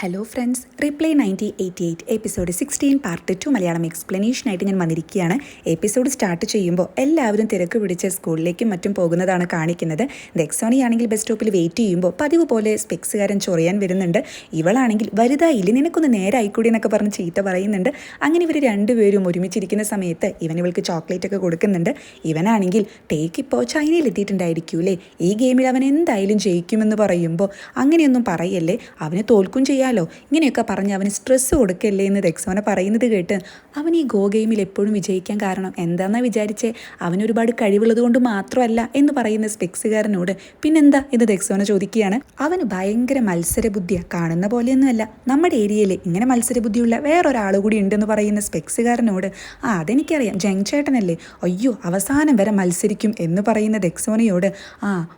Hello friends, reply 9088 episode 16 part 2 Malayalam എക്സ്പ്ലനേഷനായിട്ട് ഞാൻ വന്നിരിക്കുകയാണ്. എപ്പിസോഡ് സ്റ്റാർട്ട് ചെയ്യുമ്പോൾ എല്ലാവരും തിരക്ക് പിടിച്ച് സ്കൂളിലേക്കും മറ്റും പോകുന്നതാണ് കാണിക്കുന്നത്. ദെക്സോണി ആണെങ്കിൽ ബസ് സ്റ്റോപ്പിൽ വെയിറ്റ് ചെയ്യുമ്പോൾ പതിവ് പോലെ സ്പെക്സുകാരൻ ചൊറിയാൻ വരുന്നുണ്ട്. ഇവളാണെങ്കിൽ വലുതായില്ലേ, നിനക്കൊന്ന് നേരായിക്കൂടി എന്നൊക്കെ പറഞ്ഞ് ചീത്ത പറയുന്നുണ്ട്. അങ്ങനെ ഇവർ രണ്ടുപേരും ഒരുമിച്ചിരിക്കുന്ന സമയത്ത് ഇവൾക്ക് ചോക്ലേറ്റ് ഒക്കെ കൊടുക്കുന്നുണ്ട്. ഇവനാണെങ്കിൽ ടേക്ക് ഇപ്പോൾ ചൈനയിൽ എത്തിയിട്ടുണ്ടായിരിക്കൂലേ, ഈ ഗെയിമിൽ അവൻ എന്തായാലും ജയിക്കുമെന്ന് പറയുമ്പോൾ അങ്ങനെയൊന്നും പറയല്ലേ, അവന് തോൽക്കും ചെയ്യാലോ, ഇങ്ങനെയൊക്കെ പറഞ്ഞ് അവന് സ്ട്രെസ് കൊടുക്കല്ലേ എന്ന് ദെക്സോന പറയുന്നത് കേട്ട് അവൻ ഈ ഗോ ഗെയിമിൽ എപ്പോഴും വിജയിക്കാൻ കാരണം എന്താണെന്നാ വിചാരിച്ചേ, അവനൊരുപാട് കഴിവുള്ളത് കൊണ്ട് മാത്രമല്ല എന്ന് പറയുന്ന സ്പെക്സുകാരനോട് പിന്നെന്താ എന്ന് ദെക്സോന ചോദിക്കുകയാണ്. അവന് ഭയങ്കര മത്സരബുദ്ധിയാണ്, കാണുന്ന പോലെയൊന്നുമല്ല, നമ്മുടെ ഏരിയയിൽ ഇങ്ങനെ മത്സരബുദ്ധിയുള്ള വേറൊരാൾ കൂടി ഉണ്ടെന്ന് പറയുന്ന സ്പെക്സുകാരനോട് അതെനിക്കറിയാം, ജങ് ചേട്ടനല്ലേ, അയ്യോ അവസാനം വരെ മത്സരിക്കും എന്ന് പറയുന്ന ദെക്സോനയോട്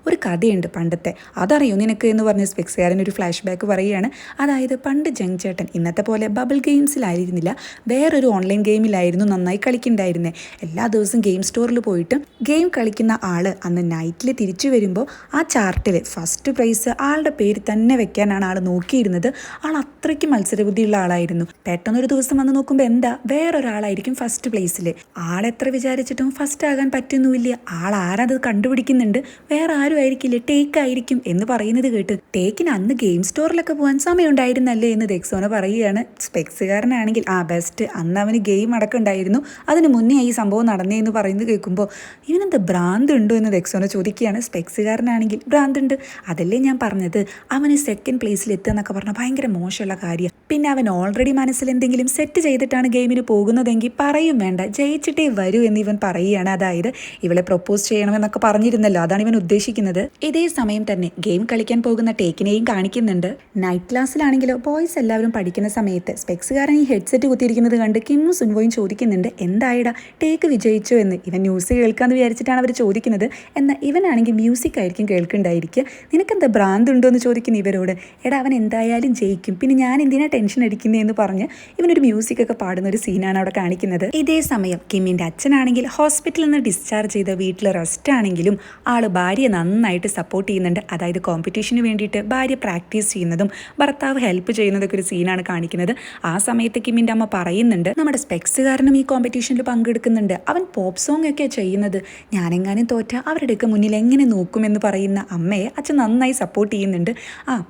ഒരു കഥയുണ്ട് പണ്ടത്തെ, അതറിയോ നിനക്ക് എന്ന് പറഞ്ഞ സ്പെക്സുകാരൻ ഒരു ഫ്ലാഷ് ബാക്ക് പറയുകയാണ്. അതായത് പണ്ട് ജങ് ചേട്ടൻ ഇന്നത്തെ പോലെ ബബിൾ ഗെയിംസിലായിരുന്നില്ല, വേറൊരു ഓൺലൈൻ ഗെയിമിലായിരുന്നു നന്നായി കളിക്കുന്നുണ്ടായിരുന്നേ. എല്ലാ ദിവസവും ഗെയിം സ്റ്റോറിൽ പോയിട്ട് ഗെയിം കളിക്കുന്ന ആള് അന്ന് നൈറ്റിൽ തിരിച്ചു വരുമ്പോൾ ആ ചാർട്ടിൽ ഫസ്റ്റ് പ്രൈസ് ആളുടെ പേര് തന്നെ വെക്കാനാണ് ആൾ നോക്കിയിരുന്നത്. ആൾ അത്രയ്ക്ക് മത്സരബുദ്ധിയുള്ള ആളായിരുന്നു. പെട്ടെന്നൊരു ദിവസം വന്ന് നോക്കുമ്പോൾ എന്താ, വേറൊരാളായിരിക്കും ഫസ്റ്റ് പ്ലേസിൽ. ആളെത്ര വിചാരിച്ചിട്ടും ഫസ്റ്റ് ആകാൻ പറ്റുന്നുമില്ല. ആൾ ആരത് കണ്ടുപിടിക്കുന്നുണ്ട്, വേറെ ആരും ആയിരിക്കില്ല, ടേക്ക് ആയിരിക്കും എന്ന് പറയുന്നത് കേട്ട് ടേക്കിന് അന്ന് ഗെയിം സ്റ്റോറിലൊക്കെ പോകാൻ സമയമുണ്ടായിരുന്നല്ലേ എന്ന് ദെക്സോന പറയുകയാണ്. സ്പെക്സുകാരനാണെങ്കിൽ ബെസ്റ്റ്, അന്ന് അവന് ഗെയിം അടക്കം ഉണ്ടായിരുന്നു, അതിന് മുന്നേ ഈ സംഭവം നടന്നേ എന്ന് പറയുന്നത് കേൾക്കുമ്പോൾ ഇവനെന്താ ഭ്രാന്ത് ഉണ്ടോ എന്ന് ദെക്സോന ചോദിക്കുകയാണ്. സ്പെക്സുകാരനാണെങ്കിൽ ഭ്രാന്തുണ്ട്, അതല്ലേ ഞാൻ പറഞ്ഞത്, അവന് സെക്കൻഡ് പ്ലേസിൽ എത്തുക എന്നൊക്കെ പറഞ്ഞാൽ ഭയങ്കര മോശമുള്ള കാര്യം. പിന്നെ അവൻ ഓൾറെഡി മനസ്സിൽ എന്തെങ്കിലും സെറ്റ് ചെയ്തിട്ടാണ് ഗെയിമിന് പോകുന്നതെങ്കിൽ പറയും വേണ്ട, ജയിച്ചിട്ടേ വരൂ എന്ന് ഇവൻ പറയുകയാണ്. അതായത് ഇവളെ പ്രൊപ്പോസ് ചെയ്യണമെന്നൊക്കെ പറഞ്ഞിരുന്നല്ലോ, അതാണ് ഇവൻ ഉദ്ദേശിക്കുന്നത്. ഇതേ സമയം തന്നെ ഗെയിം കളിക്കാൻ പോകുന്ന ടേക്കിനെയും കാണിക്കുന്നുണ്ട്. നൈറ്റ് ക്ലാസ്സിലാണെങ്കിലോ ബോയ്സ് എല്ലാവരും പഠിക്കുന്ന സമയത്ത് സ്പെക്സുകാരൻ ഈ ഹെഡ്സെറ്റ് കുത്തിയിരിക്കുന്നത് കണ്ട് കിമ്മും സുൻവോയും ചോദിക്കുന്നുണ്ട്, എന്തായിടാ ടേക്ക് വിജയിച്ചോ എന്ന്. ഇവൻ ന്യൂസ് കേൾക്കാമെന്ന് വിചാരിച്ചിട്ടാണ് അവർ ചോദിക്കുന്നത്. എന്നാൽ ഇവനാണെങ്കിൽ മ്യൂസിക് ആയിരിക്കും കേൾക്കുന്നുണ്ടായിരിക്കുക. നിനക്കെന്താ ഭ്രാന്ത് ഉണ്ടോ എന്ന് ചോദിക്കുന്ന ഇവരോട്, എടാ അവൻ എന്തായാലും ജയിക്കും, പിന്നെ ഞാൻ എന്തിനാ ടെൻഷൻ അടിക്കുന്നതെന്ന് പറഞ്ഞ് ഇവനൊരു മ്യൂസിക് ഒക്കെ പാടുന്ന ഒരു സീനാണ് അവിടെ കാണിക്കുന്നത്. ഇതേ സമയം കിമ്മിൻ്റെ അച്ഛനാണെങ്കിൽ ഹോസ്പിറ്റലിൽ നിന്ന് ഡിസ്ചാർജ് ചെയ്ത വീട്ടിൽ റെസ്റ്റ് ആണെങ്കിലും ആൾ ഭാര്യയെ നന്നായിട്ട് സപ്പോർട്ട് ചെയ്യുന്നുണ്ട്. അതായത് കോമ്പറ്റീഷന് വേണ്ടിയിട്ട് ഭാര്യ പ്രാക്ടീസ് ചെയ്യുന്നതും ഭർത്താവ് ഹെൽപ്പ് ചെയ്യുന്നതൊക്കെ ഒരു സീനാണ് കാണിക്കുന്നത്. ആ സമയത്ത് കിമ്മിൻ്റെ അമ്മ പറയുന്നുണ്ട്, നമ്മുടെ സ്പെക്സുകാരനും ഈ കോമ്പറ്റീഷനിൽ പങ്കെടുക്കുന്നുണ്ട്, അവൻ പോപ്പ് സോങ് ഒക്കെ ചെയ്യുന്നത്, ഞാനെങ്ങാനും തോറ്റ അവരുടെയൊക്കെ മുന്നിൽ എങ്ങനെ നോക്കുമെന്ന് പറയുന്ന അമ്മയെ അച്ഛൻ നന്നായി സപ്പോർട്ട് ചെയ്യുന്നുണ്ട്.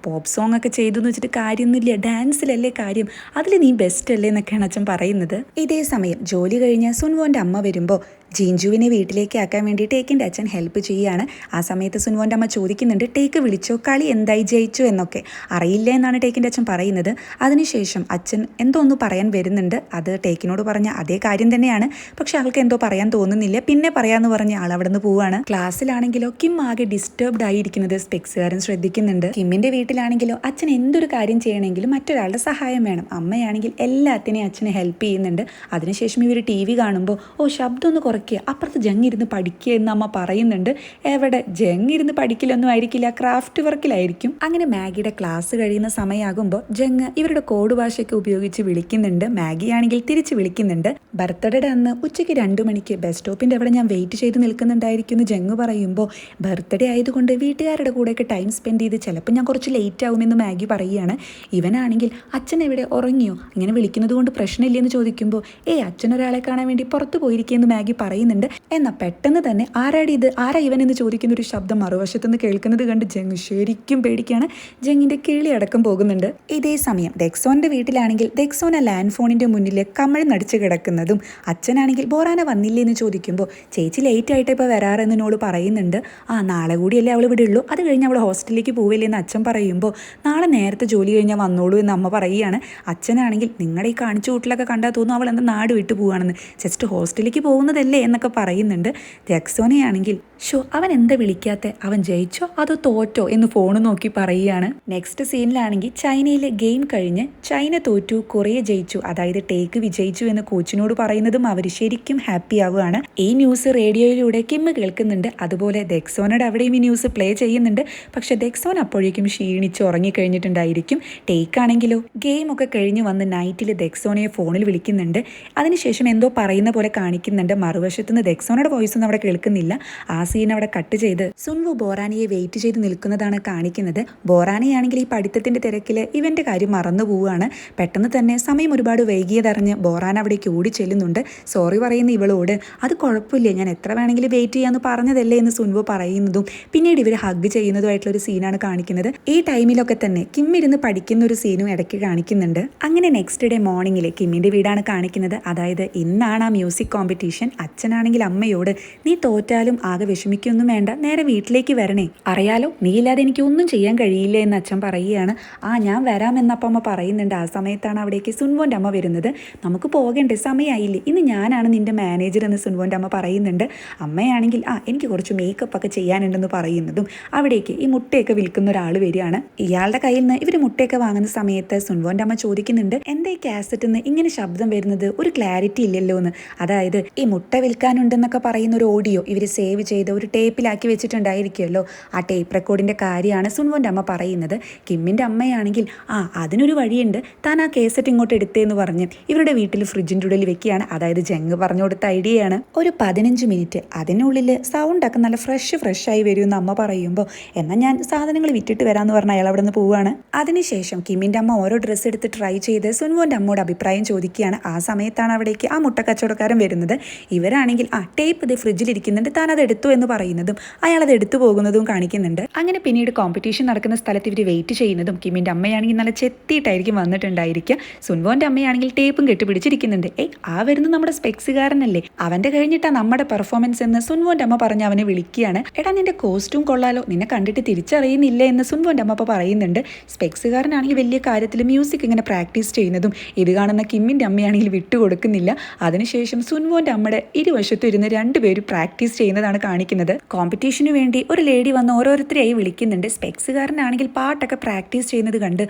പോപ്പ് സോങ് ഒക്കെ ചെയ്തു എന്ന് വെച്ചിട്ട് കാര്യമൊന്നുമില്ല, ഡാൻസിലല്ലേ കാര്യം, അതിൽ നീ ബെസ്റ്റ് അല്ലേ എന്നൊക്കെയാണ് അച്ഛൻ പറയുന്നത്. ഇതേ സമയം ജോലി കഴിഞ്ഞ് സുൻവോൻ്റെ അമ്മ വരുമ്പോൾ ജിൻജുവിനെ വീട്ടിലേക്ക് ആക്കാൻ വേണ്ടി ടേക്കിൻ്റെ അച്ഛൻ ഹെൽപ്പ് ചെയ്യുകയാണ്. ആ സമയത്ത് സുൻവോൻ്റെ അമ്മ ചോദിക്കുന്നുണ്ട്, ടേക്ക് വിളിച്ചോ, കളി എന്തായി, ജയിച്ചോ എന്നൊക്കെ. അറിയില്ല എന്നാണ് ടേക്കിൻ്റെ അച്ഛൻ പറയുന്നത്. അതിനുശേഷം അച്ഛൻ എന്തോ ഒന്ന് പറയാൻ വരുന്നുണ്ട്. അത് ടേക്കിനോട് പറഞ്ഞ അതേ കാര്യം തന്നെയാണ്, പക്ഷെ അവൾക്ക് എന്തോ പറയാൻ തോന്നുന്നില്ല. പിന്നെ പറയാമെന്ന് പറഞ്ഞ് ആൾ അവിടെ നിന്ന് പോവുകയാണ്. ക്ലാസ്സിലാണെങ്കിലോ കിം ആകെ ഡിസ്റ്റർബ്ഡ് ആയിരിക്കുന്നത് സ്പെക്സുകാരൻ ശ്രദ്ധിക്കുന്നുണ്ട്. കിമ്മിൻ്റെ വീട്ടിലാണെങ്കിലോ അച്ഛൻ എന്തൊരു കാര്യം ചെയ്യണമെങ്കിലും മറ്റൊരാളുടെ സഹായം വേണം. അമ്മയാണെങ്കിൽ എല്ലാത്തിനെയും അച്ഛനെ ഹെൽപ്പ് ചെയ്യുന്നുണ്ട്. അതിനുശേഷം ഇവർ TV കാണുമ്പോൾ ശബ്ദം ഒന്ന് കുറയ്ക്കുക, അപ്പുറത്ത് ജങ് ഇരുന്ന് പഠിക്കുക എന്ന് അമ്മ പറയുന്നുണ്ട്. എവിടെ, ജങ് ഇരുന്ന് പഠിക്കലൊന്നും ആയിരിക്കില്ല, ക്രാഫ്റ്റ് വർക്കിലായിരിക്കും. അങ്ങനെ മാഗിയുടെ ക്ലാസ് കഴിയുന്ന സമയമാകുമ്പോൾ ജങ് ഇവരുടെ കോഡ് ഭാഷയൊക്കെ ഉപയോഗിച്ച് വിളിക്കുന്നുണ്ട്. മാഗി ആണെങ്കിൽ തിരിച്ച് വിളിക്കുന്നുണ്ട്. ബർത്ത്ഡേയുടെ അന്ന് ഉച്ചയ്ക്ക് 2 മണിക്ക് ബസ് സ്റ്റോപ്പിൻ്റെ അവിടെ ഞാൻ വെയിറ്റ് ചെയ്ത് നിൽക്കുന്നുണ്ടായിരിക്കും എന്ന് ജങ് പറയുമ്പോൾ ബർത്ത്ഡേ ആയതുകൊണ്ട് വീട്ടുകാരുടെ കൂടെയൊക്കെ ടൈം സ്പെൻഡ് ചെയ്ത് ചിലപ്പോൾ ഞാൻ കുറച്ച് ലേറ്റ് ആവുമെന്ന് മാഗി പറയുകയാണ്. ഇവനാണെങ്കിൽ അച്ഛൻ എവിടെ, ഉറങ്ങിയോ, ഇങ്ങനെ വിളിക്കുന്നത് കൊണ്ട് പ്രശ്നമില്ലെന്ന് ചോദിക്കുമ്പോൾ അച്ഛനൊരാളെ കാണാൻ വേണ്ടി പുറത്ത് പോയിരിക്കുകയെന്ന് മാഗി പറയുന്നുണ്ട്. എന്നാൽ പെട്ടെന്ന് തന്നെ ആരാടി ഇത്, ആരാ ഇവൻ എന്ന് ചോദിക്കുന്ന ഒരു ശബ്ദം മറുവശത്തുനിന്ന് കേൾക്കുന്നത് കണ്ട് ജങ് ശരിക്കും പേടിക്കുകയാണ്. ജങ്ങിൻ്റെ കിളി അടക്കം പോകുന്നുണ്ട്. ഇതേ സമയം ദെക്സോൻ്റെ വീട്ടിലാണെങ്കിൽ ദെക്സോന ലാൻഡ് ഫോണിൻ്റെ മുന്നിൽ കമഴ് നടിച്ച് കിടക്കുന്നതും അച്ഛനാണെങ്കിൽ ബോറാന വന്നില്ലേ എന്ന് ചോദിക്കുമ്പോൾ ചേച്ചി ലേറ്റ് ആയിട്ട് ഇപ്പോൾ വരാറെന്നോട് പറയുന്നുണ്ട്. നാളെ കൂടിയല്ലേ അവൾ ഇവിടെ ഉള്ളൂ, അത് കഴിഞ്ഞ് അവൾ ഹോസ്റ്റലിലേക്ക് പോവില്ലേ എന്ന് അച്ഛൻ പറയുമ്പോൾ നാളെ നേരത്തെ ജോലി കഴിഞ്ഞാൽ വന്നോളൂ എന്ന് അമ്മ പറയുകയാണ്. അച്ഛനാണെങ്കിൽ നിങ്ങളുടെ ഈ കാണിച്ചു കൂട്ടിലൊക്കെ കണ്ടാൽ തോന്നും അവൾ എന്താ നാട് വിട്ടു പോവുകയാണെന്ന്, ജസ്റ്റ് ഹോസ്റ്റലിലേക്ക് പോകുന്നതല്ലേ എന്നൊക്കെ പറയുന്നുണ്ട്. ദെക്സോനയാണെങ്കിൽ അവൻ എന്താ വിളിക്കാത്ത, അവൻ ജയിച്ചോ അതോ തോറ്റോ എന്ന് ഫോൺ നോക്കി പറയുകയാണ്. നെക്സ്റ്റ് സീനിലാണെങ്കിൽ ചൈനയിലെ ഗെയിം കഴിഞ്ഞ് ചൈന തോറ്റു, കൊറിയ ജയിച്ചു, അതായത് ടേക്ക് വിജയിച്ചു എന്ന് കോച്ചിനോട് പറയുന്നതും അവർ ശരിക്കും ഹാപ്പി ആവുകയാണ്. ഈ ന്യൂസ് റേഡിയോയിലൂടെ കിം കേൾക്കുന്നുണ്ട്. അതുപോലെ ദെക്സോനയുടെ അവിടെയും ഈ ന്യൂസ് പ്ലേ ചെയ്യുന്നുണ്ട്. പക്ഷെ ദെക്സോൻ അപ്പോഴേക്കും ക്ഷീണിച്ച് ഉറങ്ങിക്കഴിഞ്ഞിട്ടുണ്ടായിരിക്കും. ടേക്ക് ആണെങ്കിലോ ഗെയിമൊക്കെ കഴിഞ്ഞ് വന്ന് നൈറ്റിൽ ദെക്സോനയെ ഫോണിൽ വിളിക്കുന്നുണ്ട്. അതിനുശേഷം എന്തോ പറയുന്ന പോലെ കാണിക്കുന്നുണ്ട്. മറുവശത്തുനിന്ന് ദെക്സോനയുടെ വോയിസ് ഒന്നും അവിടെ കേൾക്കുന്നില്ല. ആ സീൻ അവിടെ കട്ട് ചെയ്ത് സുൻവു ബോറാനിയെ വെയിറ്റ് ചെയ്ത് നിൽക്കുന്നതാണ് കാണിക്കുന്നത്. ബോറാനിയാണെങ്കിൽ ഈ പഠിത്തത്തിന്റെ തിരക്കിൽ ഇവന്റെ കാര്യം മറന്നു പോവുകയാണ്. പെട്ടെന്ന് തന്നെ സമയം ഒരുപാട് വൈകിയതറിഞ്ഞ് ബോറാൻ അവിടേക്ക് ഓടി ചെല്ലുന്നുണ്ട്. സോറി പറയുന്ന ഇവളോട് അത് കുഴപ്പമില്ല, ഞാൻ എത്ര വേണമെങ്കിലും വെയിറ്റ് ചെയ്യാന്ന് പറഞ്ഞതല്ലേ എന്ന് സുൻവു പറയുന്നതും പിന്നീട് ഇവർ ഹഗ് ചെയ്യുന്നതുമായിട്ടുള്ള ഒരു സീനാണ് കാണിക്കുന്നത്. ഈ ടൈമിലൊക്കെ തന്നെ കിം ഇരുന്ന് പഠിക്കുന്ന ഒരു സീനും ഇടയ്ക്ക് കാണിക്കുന്നുണ്ട്. അങ്ങനെ നെക്സ്റ്റ് ഡേ മോർണിംഗിൽ കിമ്മിന്റെ വീടാണ് കാണിക്കുന്നത്. അതായത് ഇന്നാണ് ആ മ്യൂസിക് കോമ്പറ്റീഷൻ. അച്ഛനാണെങ്കിൽ അമ്മയോട് നീ തോറ്റാലും ആകെ വിഷമിക്കൊന്നും വേണ്ട, നേരെ വീട്ടിലേക്ക് വരണേ, അറിയാലോ നീ ഇല്ലാതെ എനിക്ക് ഒന്നും ചെയ്യാൻ കഴിയില്ല എന്ന് അച്ഛൻ പറയുകയാണ്. ഞാൻ വരാമെന്നപ്പം അമ്മ പറയുന്നുണ്ട്. ആ സമയത്താണ് അവിടേക്ക് സുൻവോന്റെ അമ്മ വരുന്നത്. നമുക്ക് പോകണ്ടേ, സമയമായില്ലേ, ഇന്ന് ഞാനാണ് നിന്റെ മാനേജർ എന്ന് സുൻവോന്റെ അമ്മ പറയുന്നുണ്ട്. അമ്മയാണെങ്കിൽ എനിക്ക് കുറച്ച് മേക്കപ്പ് ഒക്കെ ചെയ്യാനുണ്ടെന്ന് പറയുന്നതും അവിടേക്ക് ഈ മുട്ടയൊക്കെ വിൽക്കുന്ന ഒരാൾ വരികയാണ്. ഇയാളുടെ കയ്യിൽ നിന്ന് ഇവർ മുട്ടയൊക്കെ വാങ്ങുന്ന സമയത്ത് സുൻവോന്റെ അമ്മ ചോദിക്കുന്നുണ്ട്, എന്താ ഈ കാസറ്റിൽ നിന്ന് ഇങ്ങനെ ശബ്ദം വരുന്നത്, ഒരു ക്ലാരിറ്റി ഇല്ലല്ലോ എന്ന്. അതായത് ഈ മുട്ട വിൽക്കാനുണ്ടെന്നൊക്കെ പറയുന്ന ഒരു ഓഡിയോ ഇവർ സേവ് ചെയ്ത് ഒരു ടേപ്പിലാക്കി വെച്ചിട്ടുണ്ടായിരിക്കുമല്ലോ, ആ ടേപ്പ് റെക്കോർഡിന്റെ കാര്യമാണ് സുൻവോന്റെ അമ്മ പറയുന്നത്. കിമ്മിന്റെ അമ്മയാണെങ്കിൽ അതിനൊരു വഴിയുണ്ട്, താൻ ആ കേസറ്റ് ഇങ്ങോട്ട് എടുത്തേന്ന് പറഞ്ഞ് ഇവരുടെ വീട്ടിൽ ഫ്രിഡ്ജിൻ്റെ ഉള്ളിൽ വെക്കുകയാണ്. അതായത് ജങ് പറഞ്ഞു കൊടുത്ത ഐഡിയയാണ്. ഒരു 15 മിനിറ്റ് അതിനുള്ളിൽ സൗണ്ടൊക്കെ നല്ല ഫ്രഷ് ആയി വരുമെന്ന് അമ്മ പറയുമ്പോൾ എന്നാൽ ഞാൻ സാധനങ്ങൾ വിറ്റിട്ട് വരാമെന്ന് പറഞ്ഞ അയാൾ അവിടെ നിന്ന് പോവുകയാണ്. അതിനുശേഷം കിമ്മിന്റെ അമ്മ ഓരോ ഡ്രസ്സ് എടുത്ത് ട്രൈ ചെയ്ത് സുൻവോന്റെ അമ്മയോട് അഭിപ്രായം ചോദിക്കുകയാണ്. ആ സമയത്താണ് അവിടേക്ക് ആ മുട്ട കച്ചവടക്കാരൻ വരുന്നത്. ഇവരാണെങ്കിൽ ടേപ്പ് ഇത് ഫ്രിഡ്ജിലിരിക്കുന്നുണ്ട്, താൻ അത് എടുത്തു എന്ന് പറയുന്നതും അയാൾ അത് എടുത്തു പോകുന്നതും കാണിക്കുന്നുണ്ട്. അങ്ങനെ പിന്നീട് കോമ്പറ്റീഷൻ നടക്കുന്ന സ്ഥലത്ത് ഇവർ വെയിറ്റ് ചെയ്യുന്നതും കിമ്മിന്റെ അമ്മയാണെങ്കിൽ നല്ല ചെത്തിയിട്ടായിരിക്കും വന്നിട്ടുണ്ടായിരിക്കുക. സുൻവോന്റെ അമ്മയാണെങ്കിൽ ടേപ്പും കെട്ടിപ്പിടിച്ചിരിക്കുന്നുണ്ട്. വരുന്നത് നമ്മുടെ സ്പെക്സുകാരനല്ലേ, അവന്റെ കഴിഞ്ഞിട്ടാ നമ്മുടെ പെർഫോമൻസ് എന്ന് സുൻവോന്റെ അമ്മ പറഞ്ഞ് അവനെ വിളിക്കുകയാണ്. എടാ നിന്റെ കോസ്റ്റ്യൂം കൊള്ളാലോ, നിന്നെ കണ്ടിട്ട് തിരിച്ചറിയുന്നില്ല എന്ന് സുൻവോന്റെ അമ്മ പറയുന്നുണ്ട്. സ്പെക്സുകാരനാണെങ്കിൽ വലിയ കാര്യത്തിൽ മ്യൂസിക് ഇങ്ങനെ പ്രാക്ടീസ് ചെയ്യുന്നതും ഇത് കാണുന്ന കിമ്മിന്റെ അമ്മയാണെങ്കിൽ വിട്ടുകൊടുക്കുന്നില്ല. അതിനുശേഷം സുൻവോന്റെ അമ്മയുടെ ഇരുവശത്തും ഇരുന്ന് രണ്ടുപേരും പ്രാക്ടീസ് ചെയ്യുന്നതാണ് കാണിക്കുന്നത്. കോമ്പറ്റീഷന് വേണ്ടി ഒരു ലേഡി വന്ന് ഓരോരുത്തരെയായി വിളിക്കുന്നുണ്ട്. സ്പെക്സുകാരനാണെങ്കിൽ പാട്ടൊക്കെ പ്രാക്ടീസ് ചെയ്യുന്നത് കണ്ട്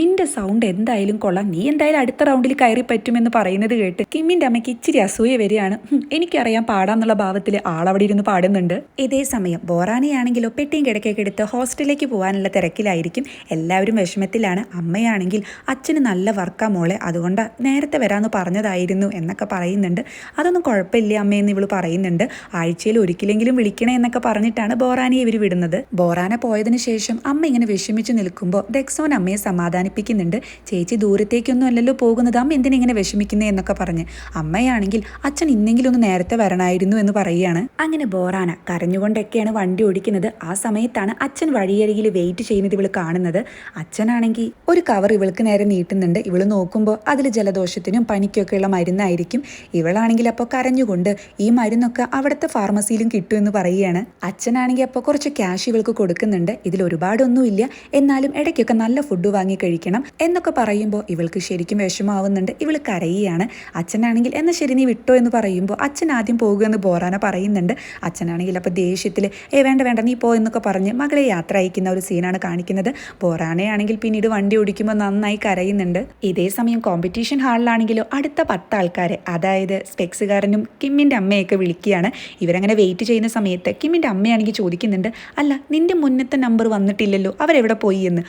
നിന്റെ സൗണ്ട് എന്തായാലും കൊള്ളാം, നീ എന്തായാലും അടുത്ത റൗണ്ടിൽ കയറി പറ്റുമെന്ന് പറയുന്നത് കേട്ട് കിമ്മിന്റെ അമ്മയ്ക്ക് ഇച്ചിരി അസൂയ വരികയാണ്. എനിക്കറിയാം പാടാന്നുള്ള ഭാവത്തിൽ ആളവിടെ ഇരുന്ന് പാടുന്നുണ്ട്. ഇതേ സമയം ബോറാനിയാണെങ്കിലോ പെട്ടിയും കിടക്കൊക്കെ എടുത്ത് ഹോസ്റ്റലിലേക്ക് പോകാനുള്ള തിരക്കിലായിരിക്കും. എല്ലാവരും വിഷമത്തിലാണ്. അമ്മയാണെങ്കിൽ അച്ഛന് നല്ല വർക്കാ മോളെ, അതുകൊണ്ട് നേരത്തെ വരാമെന്ന് പറഞ്ഞതായിരുന്നു എന്നൊക്കെ പറയുന്നുണ്ട്. അതൊന്നും കുഴപ്പമില്ല അമ്മയെന്ന് ഇവള് പറയുന്നുണ്ട്. ആഴ്ചയിൽ ഒരിക്കലെങ്കിലും വിളിക്കണേ എന്നൊക്കെ പറഞ്ഞിട്ടാണ് ബോറാനിയെ ഇവർ വിടുന്നത്. ബോറാന പോയതിനു ശേഷം അമ്മ ഇങ്ങനെ വിഷമിച്ച് നിൽക്കുമ്പോൾ ഡെക്സോൻ അമ്മയെ സമാധാനിപ്പിക്കുന്നുണ്ട്. ചേച്ചി ദൂരത്തേക്കൊന്നും അല്ലല്ലോ പോകുന്നത്, അമ്മ എന്തിനിങ്ങനെ വിഷമിക്കുന്നേ എന്നൊക്കെ പറഞ്ഞ്. അമ്മയാണെങ്കിൽ അച്ഛൻ ഇന്നെങ്കിലും ഒന്ന് നേരത്തെ വരണമായിരുന്നു എന്ന് പറയുകയാണ്. അങ്ങനെ ബോറാന കരഞ്ഞുകൊണ്ടൊക്കെയാണ് വണ്ടി ഓടിക്കുന്നത്. ആ സമയത്താണ് അച്ഛൻ വഴിയരികിൽ വെയിറ്റ് ചെയ്യുന്നത് ഇവള് കാണുന്നത്. അച്ഛനാണെങ്കിൽ ഒരു കവർ ഇവൾക്ക് നേരെ നീട്ടുന്നുണ്ട്. ഇവള് നോക്കുമ്പോൾ അതിൽ ജലദോഷത്തിനും പനിക്കൊക്കെയുള്ള മരുന്നായിരിക്കും. ഇവളാണെങ്കിൽ അപ്പോൾ കരഞ്ഞുകൊണ്ട് ഈ മരുന്നൊക്കെ അവിടുത്തെ ഫാർമസിയിലും കിട്ടുമെന്ന് പറയുകയാണ്. അച്ഛനാണെങ്കിൽ അപ്പോൾ കുറച്ച് ക്യാഷ് ഇവൾക്ക് കൊടുക്കുന്നുണ്ട്. ഇതിൽ ഒരുപാടൊന്നുമില്ല, എന്നാലും ഇടയ്ക്കൊക്കെ നല്ല ഫുഡ് വാങ്ങി കഴിക്കണം എന്നൊക്കെ പറയുമ്പോൾ ഇവൾക്ക് ശരിക്കും വിഷമാവുന്നുണ്ട്. ഇവൾ കരയുകയാണ്. അച്ഛനാണെങ്കിൽ എന്നാൽ ശരി നീ വിട്ടോ എന്ന് പറയുമ്പോൾ അച്ഛൻ ആദ്യം പോകുമെന്ന് ബോറാന പറയുന്നുണ്ട്. അച്ഛനാണെങ്കിൽ അപ്പോൾ ദേഷ്യത്തിൽ വേണ്ട നീ പോ എന്നൊക്കെ പറഞ്ഞ് മകളെ യാത്ര അയക്കുന്ന ഒരു സീനാണ് കാണിക്കുന്നത്. ബോറാനയാണെങ്കിൽ പിന്നീട് വണ്ടി ഓടിക്കുമ്പോൾ നന്നായി കരയുന്നുണ്ട്. ഇതേ സമയം കോമ്പറ്റീഷൻ ഹാളിലാണെങ്കിലോ അടുത്ത 10 ആൾക്കാരെ, അതായത് സ്പെക്സുകാരനും കിമ്മിന്റെ അമ്മയൊക്കെ വിളിക്കുകയാണ്. ഇവരങ്ങനെ വെയിറ്റ് ചെയ്യുന്ന സമയത്ത് കിമ്മിന്റെ അമ്മയാണെങ്കിൽ ചോദിക്കുന്നുണ്ട്, അല്ല നിന്റെ മുന്നത്തെ നമ്പർ വന്നിട്ടില്ലല്ലോ, അവരെവിടെ പോയി എന്ന്.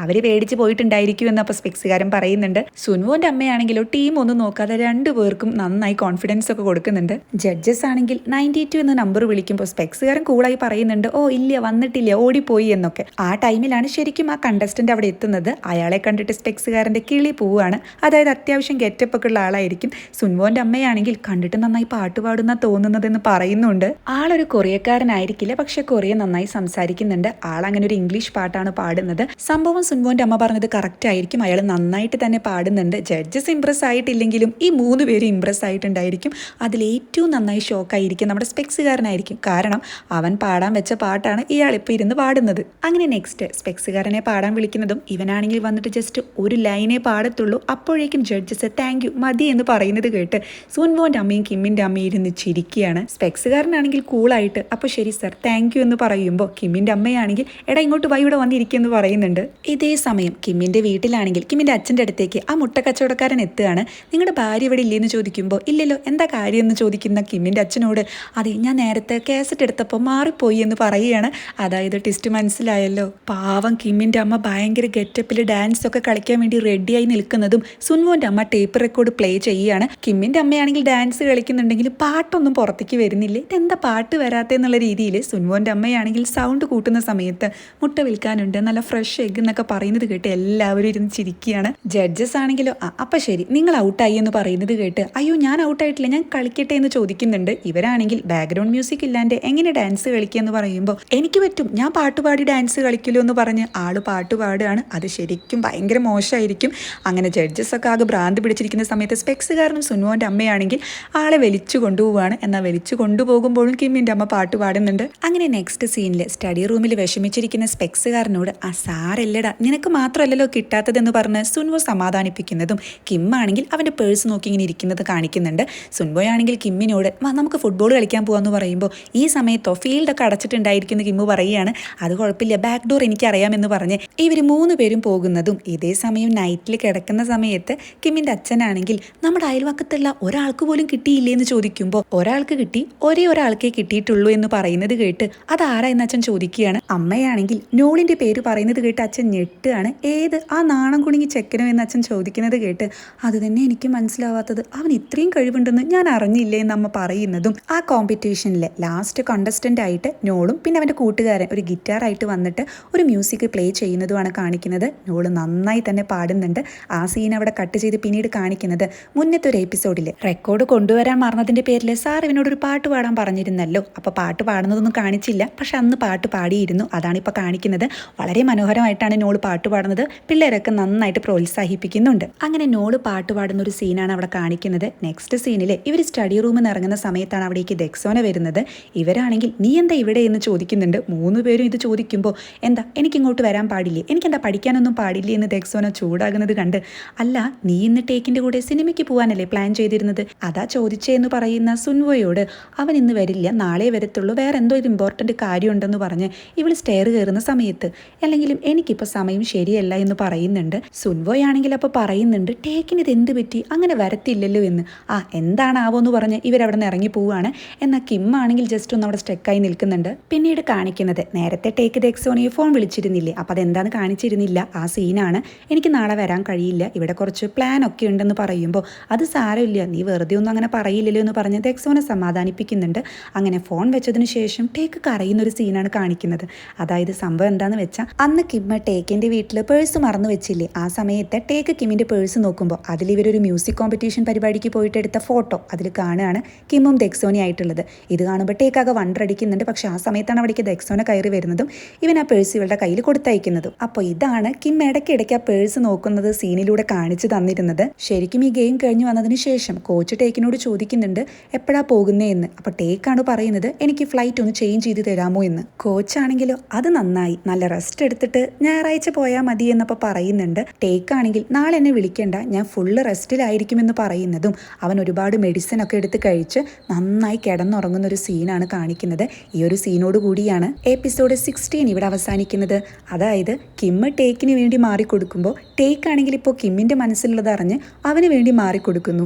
അവര് പേടിച്ച് പോയിട്ടുണ്ടായിരിക്കുമെന്ന് അപ്പോൾ സ്പെക്സുകാരൻ പറയുന്നുണ്ട്. സുൻവോന്റെ അമ്മയാണെങ്കിലോ ടീം ഒന്നും നോക്കാതെ രണ്ടുപേർക്കും നന്നായി കോൺഫിഡൻസ് ഒക്കെ കൊടുക്കുന്നുണ്ട്. ജഡ്ജസ് ആണെങ്കിൽ 92 എന്ന നമ്പർ വിളിക്കുമ്പോൾ സ്പെക്സുകാരൻ കൂളായി പറയുന്നുണ്ട്, ഇല്ല വന്നിട്ടില്ല, ഓടിപ്പോയി എന്നൊക്കെ. ആ ടൈമിലാണ് ശരിക്കും ആ കണ്ടസ്റ്റന്റ് അവിടെ എത്തുന്നത്. അയാളെ കണ്ടിട്ട് സ്പെക്സുകാരന്റെ കിളി പോവുകയാണ്. അതായത് അത്യാവശ്യം ഗെറ്റപ്പ് ഒക്കെ ഉള്ള ആളായിരിക്കും. സുൻവോന്റെ അമ്മയാണെങ്കിൽ കണ്ടിട്ട് നന്നായി പാട്ട് പാടുന്ന തോന്നുന്നതെന്ന് പറയുന്നുണ്ട്. ആളൊരു കൊറിയക്കാരനായിരിക്കില്ല, പക്ഷെ കൊറിയ നന്നായി സംസാരിക്കുന്നുണ്ട്. ആളങ്ങനെ ഒരു ഇംഗ്ലീഷ് പാട്ടാണ് പാടുന്നത്. സംഭവം സുൻവോന്റെ അമ്മ പറഞ്ഞത് കറക്റ്റ് ആയിരിക്കും, അയാൾ നന്നായിട്ട് തന്നെ പാടുന്നുണ്ട്. ജഡ്ജസ് ഇംപ്രസ് ആയിട്ടില്ലെങ്കിലും ഈ 3 പേര് ഇംപ്രസ് ആയിട്ടുണ്ടായിരിക്കും. അതിലേറ്റവും നന്നായി ഷോക്കായിരിക്കും നമ്മുടെ സ്പെക്സുകാരനായിരിക്കും. കാരണം അവൻ പാടാൻ വെച്ച പാട്ടാണ് ഇയാളിപ്പോൾ ഇരുന്ന് പാടുന്നത്. അങ്ങനെ നെക്സ്റ്റ് സ്പെക്സുകാരനെ പാടാൻ വിളിക്കുന്നതും ഇവനാണെങ്കിൽ വന്നിട്ട് ജസ്റ്റ് ഒരു ലൈനേ പാടത്തുള്ളൂ. അപ്പോഴേക്കും ജഡ്ജസ് താങ്ക് യു മതി എന്ന് പറയുന്നത് കേട്ട് സുൻവോന്റെ അമ്മയും കിമ്മിന്റെ അമ്മയും ഇരുന്ന് ചിരിക്കുകയാണ്. സ്പെക്സുകാരനാണെങ്കിൽ കൂളായിട്ട് അപ്പോൾ ശരി സർ താങ്ക് യു എന്ന് പറയുമ്പോൾ കിമ്മിന്റെ അമ്മയാണെങ്കിൽ എടാ ഇങ്ങോട്ട് വൈ ഇവിടെ വന്നിരിക്കുമെന്ന് പറയുന്നുണ്ട്. ഇതേ സമയം കിമ്മിന്റെ വീട്ടിലാണെങ്കിൽ കിമ്മിന്റെ അച്ഛൻ്റെ അടുത്തേക്ക് ആ മുട്ട കച്ചവടക്കാരൻ എത്തുകയാണ്. നിങ്ങളുടെ ഭാര്യ ഇവിടെ ഇല്ലേന്ന് ചോദിക്കുമ്പോൾ ഇല്ലല്ലോ എന്താ കാര്യം എന്ന് ചോദിക്കുന്ന കിമ്മിന്റെ അച്ഛനോട് അതെ ഞാൻ നേരത്തെ കാസറ്റ് എടുത്തപ്പോൾ മാറിപ്പോയി എന്ന് പറയുകയാണ്. അതായത് ടെസ്റ്റ് മനസ്സിലായല്ലോ. പാവം കിമ്മിന്റെ അമ്മ ഭയങ്കര ഗെറ്റപ്പിൽ ഡാൻസ് ഒക്കെ കളിക്കാൻ വേണ്ടി റെഡിയായി നിൽക്കുന്നതും സുൻവോന്റെ അമ്മ ടേപ്പ് റെക്കോർഡ് പ്ലേ ചെയ്യുകയാണ്. കിമ്മിന്റെ അമ്മയാണെങ്കിൽ ഡാൻസ് കളിക്കുന്നുണ്ടെങ്കിൽ പാട്ടൊന്നും പുറത്തേക്ക് വരുന്നില്ല. ഇതെന്താ പാട്ട് പാട്ട് വരാത്തെന്നുള്ള രീതിയിൽ സുൻവോൻ്റെ അമ്മയാണെങ്കിൽ സൗണ്ട് കൂട്ടുന്ന സമയത്ത് മുട്ട വിൽക്കാനുണ്ട്, നല്ല ഫ്രഷ് എഗ് എന്നൊക്കെ പറയുന്നത് കേട്ട് എല്ലാവരും ഇരുന്ന് ചിരിക്കുകയാണ്. ജഡ്ജസ് ആണെങ്കിലോ അപ്പം ശരി നിങ്ങൾ ഔട്ടായി എന്ന് പറയുന്നത് കേട്ട് അയ്യോ ഞാൻ ഔട്ടായിട്ടില്ല, ഞാൻ കളിക്കട്ടെ എന്ന് ചോദിക്കുന്നുണ്ട്. ഇവരാണെങ്കിൽ ബാക്ക്ഗ്രൗണ്ട് മ്യൂസിക് ഇല്ലാണ്ട് എങ്ങനെ ഡാൻസ് കളിക്കുക എന്ന് പറയുമ്പോൾ എനിക്ക് പറ്റും, ഞാൻ പാട്ടുപാടി ഡാൻസ് കളിക്കല്ലോ എന്ന് പറഞ്ഞ് ആള് പാട്ടുപാടുകയാണ്. അത് ശരിക്കും ഭയങ്കര മോശമായിരിക്കും. അങ്ങനെ ജഡ്ജസ് ഒക്കെ ആകെ ഭ്രാന്ത് പിടിച്ചിരിക്കുന്ന സമയത്ത് സ്പെക്സുകാരനും സുൻവോൻ്റെ അമ്മയാണെങ്കിൽ ആളെ വലിച്ചു കൊണ്ടുപോവാണ്. എന്നാൽ വലിച്ചു കൊണ്ടുപോകുമ്പോഴും കിമ്മിൻ്റെ അമ്മ പാട്ട് പാടുന്നുണ്ട്. അങ്ങനെ നെക്സ്റ്റ് സീനിൽ സ്റ്റഡി റൂമിൽ വിഷമിച്ചിരിക്കുന്ന സ്പെക്സുകാരനോട് ആ സാരല്ലടാ നിനക്ക് മാത്രമല്ലല്ലോ കിട്ടാത്തതെന്ന് പറഞ്ഞ് സുൻവോ സമാധാനിപ്പിക്കുന്നതും കിമ്മാണെങ്കിൽ അവൻ്റെ പേഴ്സ് നോക്കി ഇങ്ങനെ ഇരിക്കുന്നത് കാണിക്കുന്നുണ്ട്. സുൻവോയാണെങ്കിൽ കിമ്മിനോട് വാ നമുക്ക് ഫുട്ബോൾ കളിക്കാൻ പോകാമെന്ന് പറയുമ്പോൾ ഈ സമയത്തോ ഫീൽഡൊക്കെ അടച്ചിട്ടുണ്ടായിരിക്കുന്ന കിമ്മ് പറയുകയാണ് അത് കുഴപ്പമില്ല, ബാക്ക് ഡോർ എനിക്കറിയാമെന്ന് പറഞ്ഞ് ഇവർ 3 പേരും പോകുന്നതും ഇതേ സമയം നൈറ്റിൽ കിടക്കുന്ന സമയത്ത് കിമ്മിൻ്റെ അച്ഛനാണെങ്കിൽ നമ്മുടെ അയൽവക്കത്തുള്ള ഒരാൾക്ക് പോലും കിട്ടിയില്ലേ എന്ന് ചോദിക്കുമ്പോൾ ഒരാൾക്ക് കിട്ടി, ഒരേ ഒരാൾക്കേ കിട്ടിയിട്ടുള്ളൂ എന്ന് പറയുന്നത് കേട്ട് അതാരാ എന്ന് അച്ഛൻ ചോദിക്കുകയാണ്. അമ്മയാണെങ്കിൽ നോളിൻ്റെ പേര് പറയുന്നത് കേട്ട് അച്ഛൻ ഞെട്ടുകയാണ്. ഏത് ആ നാണം കുണുങ്ങി ചെക്കനോ എന്ന് അച്ഛൻ ചോദിക്കുന്നത് കേട്ട് അത് തന്നെ എനിക്ക് മനസ്സിലാവാത്തത്, അവൻ ഇത്രയും കഴിവുണ്ടെന്ന് ഞാൻ അറിഞ്ഞില്ലേ എന്ന് അമ്മ പറയുന്നതും ആ കോമ്പറ്റീഷനിലെ ലാസ്റ്റ് കണ്ടസ്റ്റൻ്റ് ആയിട്ട് നോളും പിന്നെ അവൻ്റെ കൂട്ടുകാരൻ ഒരു ഗിറ്റാറായിട്ട് വന്നിട്ട് ഒരു മ്യൂസിക് പ്ലേ ചെയ്യുന്നതുമാണ് കാണിക്കുന്നത്. നോള് നന്നായി തന്നെ പാടുന്നുണ്ട്. ആ സീൻ അവിടെ കട്ട് ചെയ്ത് പിന്നീട് കാണിക്കുന്നത് മുന്നത്തെ ഒരു എപ്പിസോഡിൽ റെക്കോർഡ് കൊണ്ടുവരാൻ മറന്നതിൻ്റെ പേരിൽ സാർ ഇവനോട് ഒരു പാട്ട് പാടാൻ പറഞ്ഞിരുന്നല്ലോ. അപ്പോൾ പാട്ട് പാടുന്നതൊന്നും കാണിച്ചില്ല, പക്ഷെ അന്ന് പാട്ട് പാടിയിരുന്നു. അതാണ് ഇപ്പോൾ കാണിക്കുന്നത്. വളരെ മനോഹരമായിട്ടാണ് നോള് പാട്ട് പാടുന്നത്. പിള്ളേരൊക്കെ നന്നായിട്ട് പ്രോത്സാഹിപ്പിക്കുന്നുണ്ട്. അങ്ങനെ നോള് പാട്ട് പാടുന്ന ഒരു സീനാണ് അവിടെ കാണിക്കുന്നത്. നെക്സ്റ്റ് സീനിൽ ഇവർ സ്റ്റഡി റൂമിൽ നിന്ന് ഇറങ്ങുന്ന സമയത്താണ് അവിടേക്ക് ദെക്സോന വരുന്നത്. ഇവരാണെങ്കിൽ നീ എന്താ ഇവിടെ എന്ന് ചോദിക്കുന്നുണ്ട്. 3 പേരും ഇത് ചോദിക്കുമ്പോൾ എന്താ എനിക്കിങ്ങോട്ട് വരാൻ പാടില്ലേ, എനിക്കെന്താ പഠിക്കാനൊന്നും പാടില്ലേ എന്ന് ദെക്സോന ചൂടാകുന്നത് കണ്ട് അല്ല നീ ഇന്ന് ടേക്കിൻ്റെ കൂടെ സിനിമയ്ക്ക് പോകാനല്ലേ പ്ലാൻ ചെയ്തിരുന്നത്, അതാ ചോദിച്ചേ എന്ന് പറയുന്ന സുൻവോയോട് അവൻ ഇന്ന് വരില്ല, നാളെ വരത്തുള്ളൂ, വേറെ എന്തോ ഒരു ഇമ്പോർട്ടൻ്റ് കാര്യമുണ്ടെന്ന് പറഞ്ഞ് ഇവൾ സ്റ്റെയർ കയറുന്ന സമയത്ത് അല്ലെങ്കിലും എനിക്കിപ്പോൾ സമയം ശരിയല്ല എന്ന് പറയുന്നുണ്ട്. സുൻവോയാണെങ്കിൽ അപ്പോൾ പറയുന്നുണ്ട് ടേക്കിന് ഇത് എന്ത് പറ്റി, അങ്ങനെ വരത്തില്ലല്ലോ എന്ന്. എന്താണാവോ എന്ന് പറഞ്ഞ് ഇവരവിടെ നിന്ന് ഇറങ്ങി പോവുകയാണ്. എന്നാൽ കിമ്മാണെങ്കിൽ ജസ്റ്റ് ഒന്ന് അവിടെ സ്റ്റെക്കായി നിൽക്കുന്നുണ്ട്. പിന്നീട് കാണിക്കുന്നത് നേരത്തെ ടേക്ക് ദെക്സോണിയെ ഫോൺ വിളിച്ചിരുന്നില്ലേ, അപ്പോൾ അതെന്താണെന്ന് കാണിച്ചിരുന്നില്ല. ആ സീനാണ്. എനിക്ക് നാളെ വരാൻ കഴിയില്ല, ഇവിടെ കുറച്ച് പ്ലാൻ ഒക്കെ ഉണ്ടെന്ന് പറയുമ്പോൾ അത് സാരമില്ല, നീ വെറുതെ ഒന്നും അങ്ങനെ പറയില്ലല്ലോ എന്ന് പറഞ്ഞ് ദെക്സോനെ സമാധാനിപ്പിക്കുന്നുണ്ട്. അങ്ങനെ ഫോൺ വെച്ചതിന് ശേഷം ടേക്ക് കരയുന്നൊരു സീനാണ് കാണിക്കുന്നത്. അതായത് സംഭവം എന്താണെന്ന് വെച്ചാൽ അന്ന് കിമ്മ ടേക്കിൻ്റെ വീട്ടിൽ പേഴ്സ് മറന്നു വെച്ചില്ലേ, ആ സമയത്ത് ടേക്ക് കിമ്മിൻ്റെ പേഴ്സ് നോക്കുമ്പോൾ അതിൽ ഇവരൊരു മ്യൂസിക് കോമ്പറ്റീഷൻ പരിപാടിക്ക് പോയിട്ട് എടുത്ത ഫോട്ടോ അതിൽ കാണുകയാണ് കിമ്മും ദെക്സോനി ആയിട്ടുള്ളത്. ഇത് കാണുമ്പോൾ ടേക്കാകെ വണ്ടടിക്കുന്നുണ്ട്. പക്ഷെ ആ സമയത്താണ് അവിടേക്ക് ദെക്സോന കയറി വരുന്നതും ഇവൻ ആ പേഴ്സ് ഇവളുടെ കയ്യിൽ കൊടുത്തയക്കുന്നതും. അപ്പോൾ ഇതാണ് കിം ഇടയ്ക്കിടയ്ക്ക് ആ പേഴ്സ് നോക്കുന്നത് സീനിലൂടെ കാണിച്ചു തന്നിരുന്നത്. ശരിക്കും ഈ ഗെയിം കഴിഞ്ഞ് വന്നതിന് ശേഷം കോച്ച് ടേക്കിനോട് ചോദിക്കുന്നുണ്ട് എപ്പോഴാ പോകുന്നേ എന്ന്. അപ്പോൾ ടേക്കാണ് പറയുന്നത് എനിക്ക് ഫ്ലൈറ്റ് ഒന്ന് ചേഞ്ച് ചെയ്ത് തരാമോ എന്ന്. കോച്ചാണെങ്കിലോ അത് നന്നായി, നല്ല റെസ്റ്റ് എടുത്തിട്ട് ഞായറാഴ്ച പോയാൽ മതി എന്നപ്പോൾ പറയുന്നുണ്ട്. ടേക്കാണെങ്കിൽ നാളെ എന്നെ വിളിക്കേണ്ട, ഞാൻ ഫുള്ള് റെസ്റ്റിലായിരിക്കുമെന്ന് പറയുന്നതും അവൻ ഒരുപാട് മെഡിസിൻ ഒക്കെ എടുത്ത് കഴിച്ച് നന്നായി കിടന്നുറങ്ങുന്ന ഒരു സീനാണ് കാണിക്കുന്നത്. ഈ ഒരു സീനോട് കൂടിയാണ് എപ്പിസോഡ് 16 ഇവിടെ അവസാനിക്കുന്നത്. അതായത് കിമ്മ് ടേക്കിന് വേണ്ടി മാറിക്കൊടുക്കുമ്പോൾ ടേക്കാണെങ്കിൽ ഇപ്പോൾ കിമ്മിൻ്റെ മനസ്സിലുള്ളത് അറിഞ്ഞ് അവന് വേണ്ടി മാറിക്കൊടുക്കുന്നു.